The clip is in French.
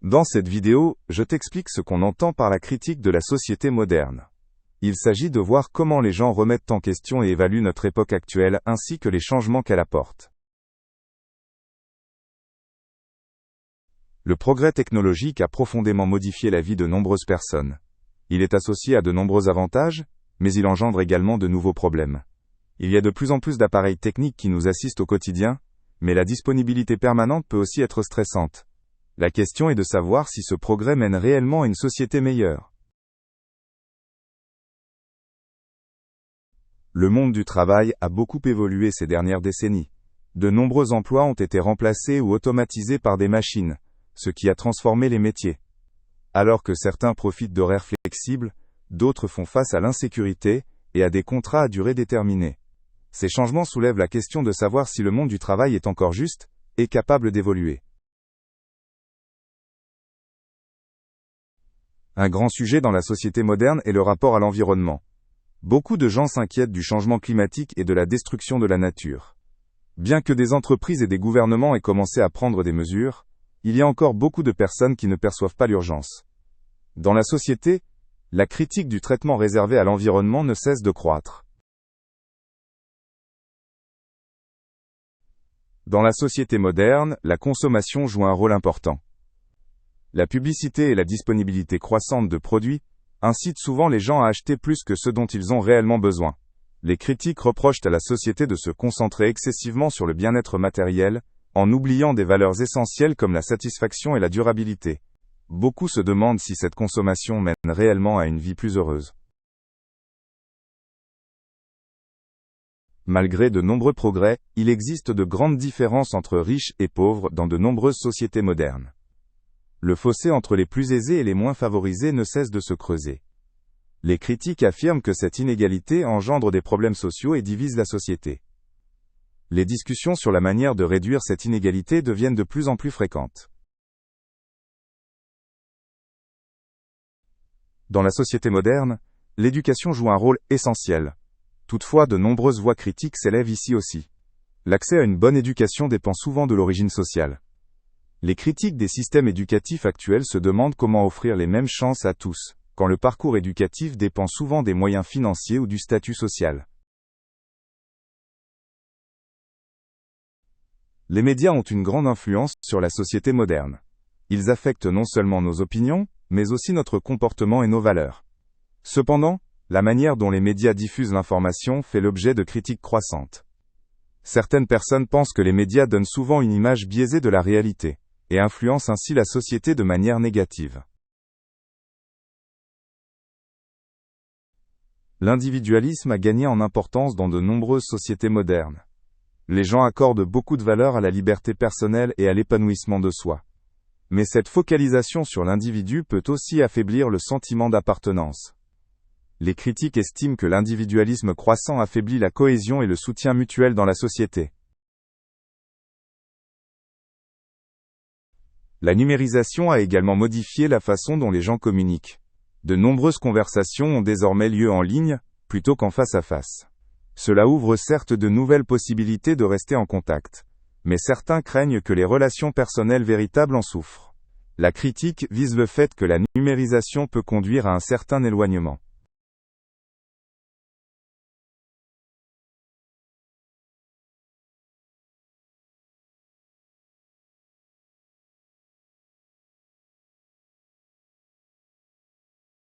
Dans cette vidéo, je t'explique ce qu'on entend par la critique de la société moderne. Il s'agit de voir comment les gens remettent en question et évaluent notre époque actuelle, ainsi que les changements qu'elle apporte. Le progrès technologique a profondément modifié la vie de nombreuses personnes. Il est associé à de nombreux avantages, mais il engendre également de nouveaux problèmes. Il y a de plus en plus d'appareils techniques qui nous assistent au quotidien, mais la disponibilité permanente peut aussi être stressante. La question est de savoir si ce progrès mène réellement à une société meilleure. Le monde du travail a beaucoup évolué ces dernières décennies. De nombreux emplois ont été remplacés ou automatisés par des machines, ce qui a transformé les métiers. Alors que certains profitent d'horaires flexibles, d'autres font face à l'insécurité et à des contrats à durée déterminée. Ces changements soulèvent la question de savoir si le monde du travail est encore juste et capable d'évoluer. Un grand sujet dans la société moderne est le rapport à l'environnement. Beaucoup de gens s'inquiètent du changement climatique et de la destruction de la nature. Bien que des entreprises et des gouvernements aient commencé à prendre des mesures, il y a encore beaucoup de personnes qui ne perçoivent pas l'urgence. Dans la société, la critique du traitement réservé à l'environnement ne cesse de croître. Dans la société moderne, la consommation joue un rôle important. La publicité et la disponibilité croissante de produits incitent souvent les gens à acheter plus que ce dont ils ont réellement besoin. Les critiques reprochent à la société de se concentrer excessivement sur le bien-être matériel, en oubliant des valeurs essentielles comme la satisfaction et la durabilité. Beaucoup se demandent si cette consommation mène réellement à une vie plus heureuse. Malgré de nombreux progrès, il existe de grandes différences entre riches et pauvres dans de nombreuses sociétés modernes. Le fossé entre les plus aisés et les moins favorisés ne cesse de se creuser. Les critiques affirment que cette inégalité engendre des problèmes sociaux et divise la société. Les discussions sur la manière de réduire cette inégalité deviennent de plus en plus fréquentes. Dans la société moderne, l'éducation joue un rôle essentiel. Toutefois, de nombreuses voix critiques s'élèvent ici aussi. L'accès à une bonne éducation dépend souvent de l'origine sociale. Les critiques des systèmes éducatifs actuels se demandent comment offrir les mêmes chances à tous, quand le parcours éducatif dépend souvent des moyens financiers ou du statut social. Les médias ont une grande influence sur la société moderne. Ils affectent non seulement nos opinions, mais aussi notre comportement et nos valeurs. Cependant, la manière dont les médias diffusent l'information fait l'objet de critiques croissantes. Certaines personnes pensent que les médias donnent souvent une image biaisée de la réalité, et influencent ainsi la société de manière négative. L'individualisme a gagné en importance dans de nombreuses sociétés modernes. Les gens accordent beaucoup de valeur à la liberté personnelle et à l'épanouissement de soi. Mais cette focalisation sur l'individu peut aussi affaiblir le sentiment d'appartenance. Les critiques estiment que l'individualisme croissant affaiblit la cohésion et le soutien mutuel dans la société. La numérisation a également modifié la façon dont les gens communiquent. De nombreuses conversations ont désormais lieu en ligne, plutôt qu'en face à face. Cela ouvre certes de nouvelles possibilités de rester en contact, mais certains craignent que les relations personnelles véritables en souffrent. La critique vise le fait que la numérisation peut conduire à un certain éloignement.